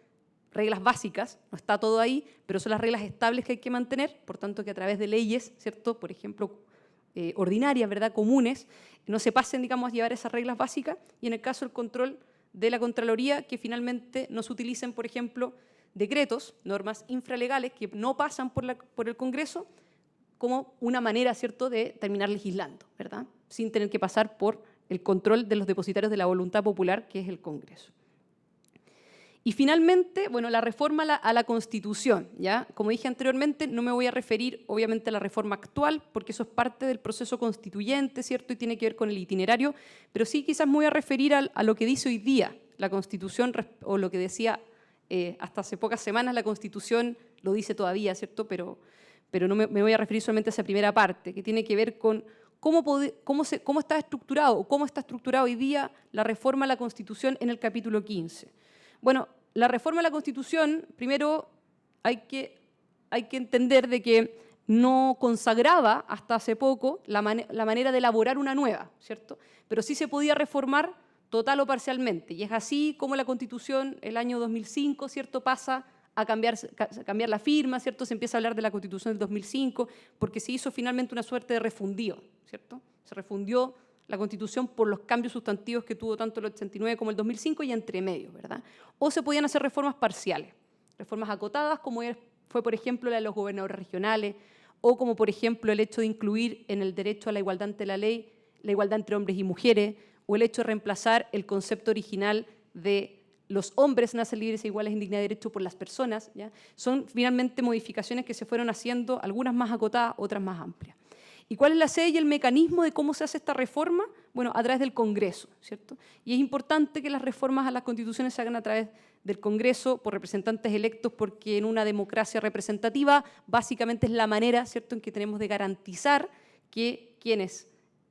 reglas básicas, no está todo ahí, pero son las reglas estables que hay que mantener, por tanto que a través de leyes, ¿cierto?, por ejemplo, ordinarias, ¿verdad?, comunes, no se pasen, digamos, a llevar esas reglas básicas, y en el caso del control de la Contraloría, que finalmente no se utilicen, por ejemplo, decretos, normas infralegales que no pasan por el Congreso como una manera, ¿cierto?, de terminar legislando, ¿verdad?, sin tener que pasar por el control de los depositarios de la voluntad popular, que es el Congreso. Y finalmente, bueno, la reforma a la Constitución, ¿ya? Como dije anteriormente, no me voy a referir obviamente a la reforma actual, porque eso es parte del proceso constituyente, ¿cierto?, y tiene que ver con el itinerario, pero sí quizás me voy a referir a lo que dice hoy día la Constitución, o lo que decía hasta hace pocas semanas la Constitución, lo dice todavía, ¿cierto?, pero no me voy a referir solamente a esa primera parte, que tiene que ver con cómo está estructurado, o cómo está estructurada hoy día la reforma a la Constitución en el capítulo 15. Bueno, la reforma a la Constitución, primero hay que entender de que no consagraba hasta hace poco la manera de elaborar una nueva, ¿cierto? Pero sí se podía reformar total o parcialmente. Y es así como la Constitución, el año 2005, ¿cierto?, pasa a cambiar la firma, ¿cierto? Se empieza a hablar de la Constitución del 2005, porque se hizo finalmente una suerte de refundido, ¿cierto? Se refundió la Constitución por los cambios sustantivos que tuvo tanto el 89 como el 2005 y entre medio, ¿verdad? O se podían hacer reformas parciales, reformas acotadas, como fue, por ejemplo, la de los gobernadores regionales, o como, por ejemplo, el hecho de incluir en el derecho a la igualdad ante la ley la igualdad entre hombres y mujeres, o el hecho de reemplazar el concepto original de los hombres nacen libres e iguales en dignidad y derecho por las personas, ¿ya? Son finalmente modificaciones que se fueron haciendo, algunas más acotadas, otras más amplias. ¿Y cuál es la sede y el mecanismo de cómo se hace esta reforma? Bueno, a través del Congreso, ¿cierto? Y es importante que las reformas a las constituciones se hagan a través del Congreso por representantes electos, porque en una democracia representativa básicamente es la manera, ¿cierto?, en que tenemos de garantizar que quienes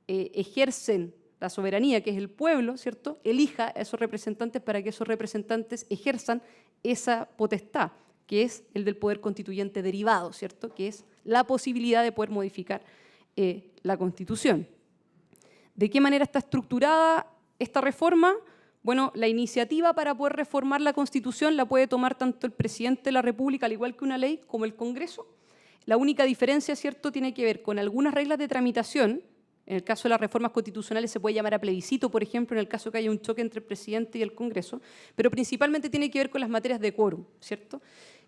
ejercen la soberanía, que es el pueblo, ¿cierto?, elija a esos representantes para que esos representantes ejerzan esa potestad, que es el del poder constituyente derivado, ¿cierto?, que es la posibilidad de poder modificar la Constitución. ¿De qué manera está estructurada esta reforma? Bueno, la iniciativa para poder reformar la Constitución la puede tomar tanto el presidente de la República, al igual que una ley, como el Congreso. La única diferencia, ¿cierto?, tiene que ver con algunas reglas de tramitación. En el caso de las reformas constitucionales se puede llamar a plebiscito, por ejemplo, en el caso que haya un choque entre el presidente y el Congreso, pero principalmente tiene que ver con las materias de quórum, ¿cierto?,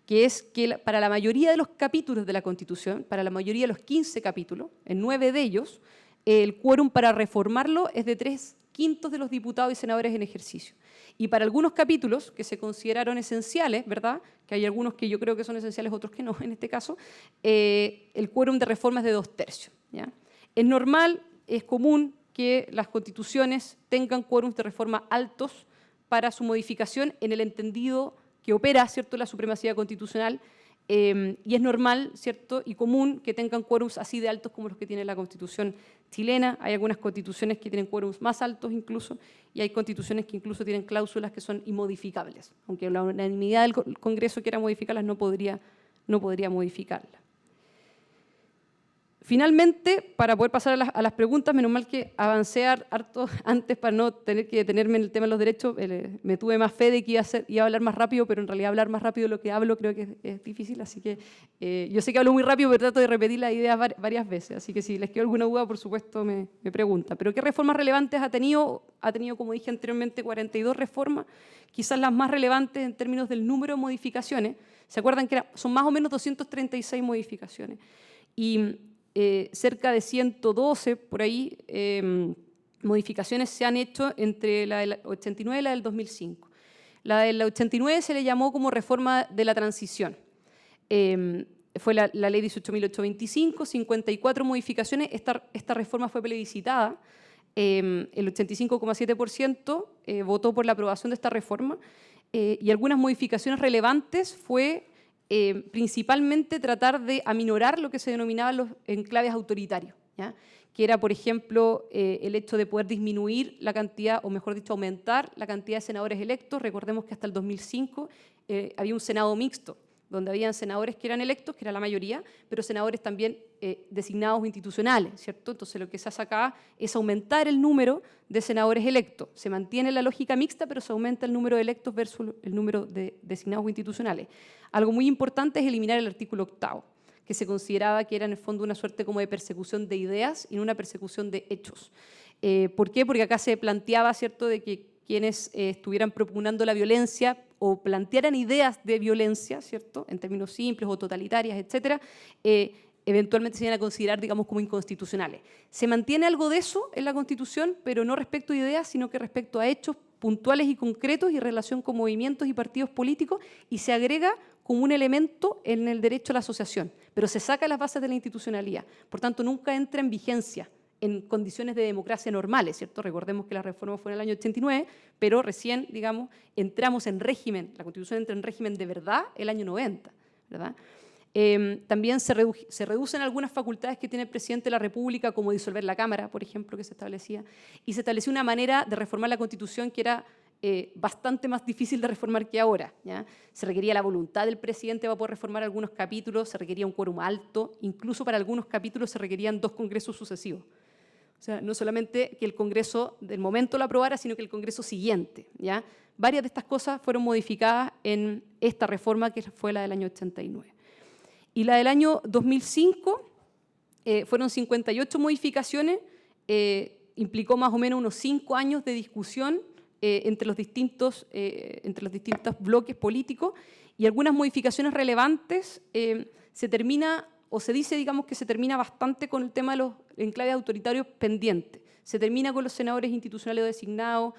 que es que para la mayoría de los capítulos de la Constitución, para la mayoría de los 15 capítulos, en 9 de ellos, el quórum para reformarlo es de 3/5 de los diputados y senadores en ejercicio. Y para algunos capítulos que se consideraron esenciales, ¿verdad?, que hay algunos que yo creo que son esenciales, otros que no en este caso, el quórum de reforma es de 2/3, ¿ya? Es normal, es común que las constituciones tengan quórums de reforma altos para su modificación en el entendido que opera, ¿cierto?, la supremacía constitucional, y es normal, ¿cierto?, y común que tengan quórums así de altos como los que tiene la Constitución chilena. Hay algunas constituciones que tienen quórums más altos incluso, y hay constituciones que incluso tienen cláusulas que son inmodificables. Aunque la unanimidad del Congreso quiera modificarlas, no podría modificarlas. Finalmente, para poder pasar a las preguntas, menos mal que avancé harto antes para no tener que detenerme en el tema de los derechos. Me tuve más fe de que iba a hablar más rápido, pero en realidad hablar más rápido de lo que hablo creo que es difícil, así que yo sé que hablo muy rápido, pero trato de repetir las ideas varias veces, así que si les quedó alguna duda, por supuesto, me pregunta. Pero ¿qué reformas relevantes ha tenido? Ha tenido, como dije anteriormente, 42 reformas, quizás las más relevantes en términos del número de modificaciones. ¿Se acuerdan que son más o menos 236 modificaciones? Y cerca de 112, por ahí, modificaciones se han hecho entre la del 89 y la del 2005. La del 89 se le llamó como reforma de la transición. Fue la ley 18.825, 54 modificaciones. Esta reforma fue plebiscitada. El 85,7% votó por la aprobación de esta reforma. Y algunas modificaciones relevantes fue principalmente tratar de aminorar lo que se denominaban los enclaves autoritarios, ¿ya? Que era, por ejemplo, el hecho de poder disminuir la cantidad, o mejor dicho, aumentar la cantidad de senadores electos. Recordemos que hasta el 2005 había un Senado mixto, donde habían senadores que eran electos, que era la mayoría, pero senadores también designados institucionales, ¿cierto? Entonces lo que se hace acá es aumentar el número de senadores electos. Se mantiene la lógica mixta, pero se aumenta el número de electos versus el número de designados institucionales. Algo muy importante es eliminar el artículo 8º, que se consideraba que era en el fondo una suerte como de persecución de ideas y no una persecución de hechos. ¿Por qué? Porque acá se planteaba, ¿cierto?, de que quienes estuvieran propugnando la violencia o plantearan ideas de violencia, ¿cierto?, en términos simples o totalitarias, etcétera, eventualmente se iban a considerar, digamos, como inconstitucionales. Se mantiene algo de eso en la Constitución, pero no respecto a ideas, sino que respecto a hechos puntuales y concretos y relación con movimientos y partidos políticos, y se agrega como un elemento en el derecho a la asociación, pero se saca las bases de la institucionalidad. Por tanto, nunca entra en vigencia en condiciones de democracia normales, ¿cierto? Recordemos que la reforma fue en el año 89, pero recién, digamos, entramos en régimen, la Constitución entra en régimen de verdad el año 90, ¿verdad? También se reducen algunas facultades que tiene el presidente de la República, como disolver la Cámara, por ejemplo, que se establecía, y se estableció una manera de reformar la Constitución que era bastante más difícil de reformar que ahora, ¿ya? Se requería la voluntad del presidente para poder reformar algunos capítulos, se requería un quórum alto, incluso para algunos capítulos se requerían 2 congresos sucesivos. O sea, no solamente que el Congreso del momento lo aprobara, sino que el Congreso siguiente, ¿ya? Varias de estas cosas fueron modificadas en esta reforma, que fue la del año 89. Y la del año 2005 fueron 58 modificaciones, implicó más o menos unos 5 años de discusión entre los distintos bloques políticos, y algunas modificaciones relevantes. Se termina, o se dice, digamos, que se termina bastante con el tema de los enclaves autoritarios pendientes. Se termina con los senadores institucionales designados,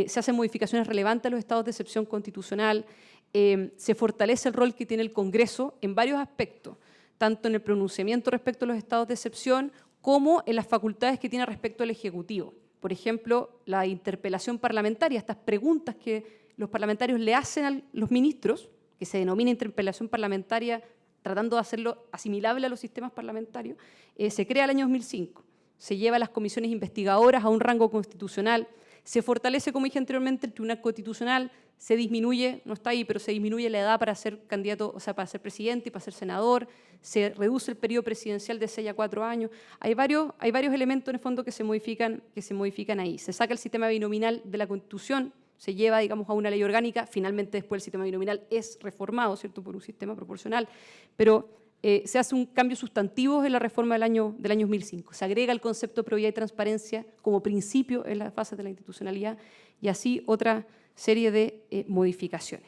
se hacen modificaciones relevantes a los estados de excepción constitucional, se fortalece el rol que tiene el Congreso en varios aspectos, tanto en el pronunciamiento respecto a los estados de excepción como en las facultades que tiene respecto al Ejecutivo. Por ejemplo, la interpelación parlamentaria, estas preguntas que los parlamentarios le hacen a los ministros, que se denomina interpelación parlamentaria, tratando de hacerlo asimilable a los sistemas parlamentarios, se crea el año 2005. Se lleva a las comisiones investigadoras a un rango constitucional, se fortalece, como dije anteriormente, el Tribunal Constitucional, se disminuye, no está ahí, pero se disminuye la edad para ser candidato, o sea, para ser presidente y para ser senador, se reduce el periodo presidencial de 6 a 4 años. Hay varios elementos en el fondo que se modifican ahí. Se saca el sistema binominal de la Constitución, se lleva, digamos, a una ley orgánica, finalmente después el sistema binominal es reformado, ¿cierto?, por un sistema proporcional, pero se hace un cambio sustantivo en la reforma del año 2005. Se agrega el concepto de probidad y transparencia como principio en las fases de la institucionalidad, y así otra serie de modificaciones.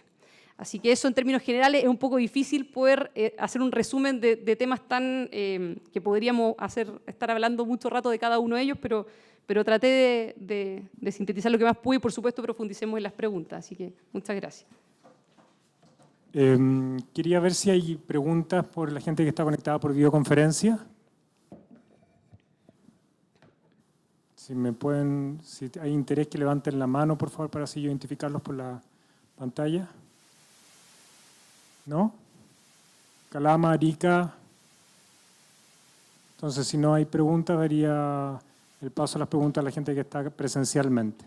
Así que eso, en términos generales, es un poco difícil poder hacer un resumen de temas tan que podríamos estar hablando mucho rato de cada uno de ellos, pero traté de sintetizar lo que más pude y, por supuesto, profundicemos en las preguntas. Así que muchas gracias. Quería ver si hay preguntas por la gente que está conectada por videoconferencia. Si hay interés, que levanten la mano, por favor, para así yo identificarlos por la pantalla. ¿No? Calama, Arica. Entonces, si no hay preguntas, daría el paso a las preguntas a la gente que está presencialmente.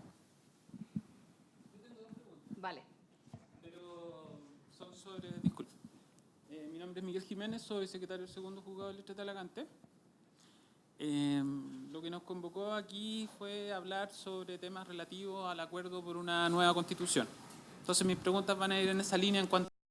Vale. Pero son sobre... Disculpe. Mi nombre es Miguel Jiménez, soy secretario del segundo juzgado del Distrito de Talagante. Lo que nos convocó aquí fue hablar sobre temas relativos al acuerdo por una nueva constitución. Entonces mis preguntas van a ir en esa línea en cuanto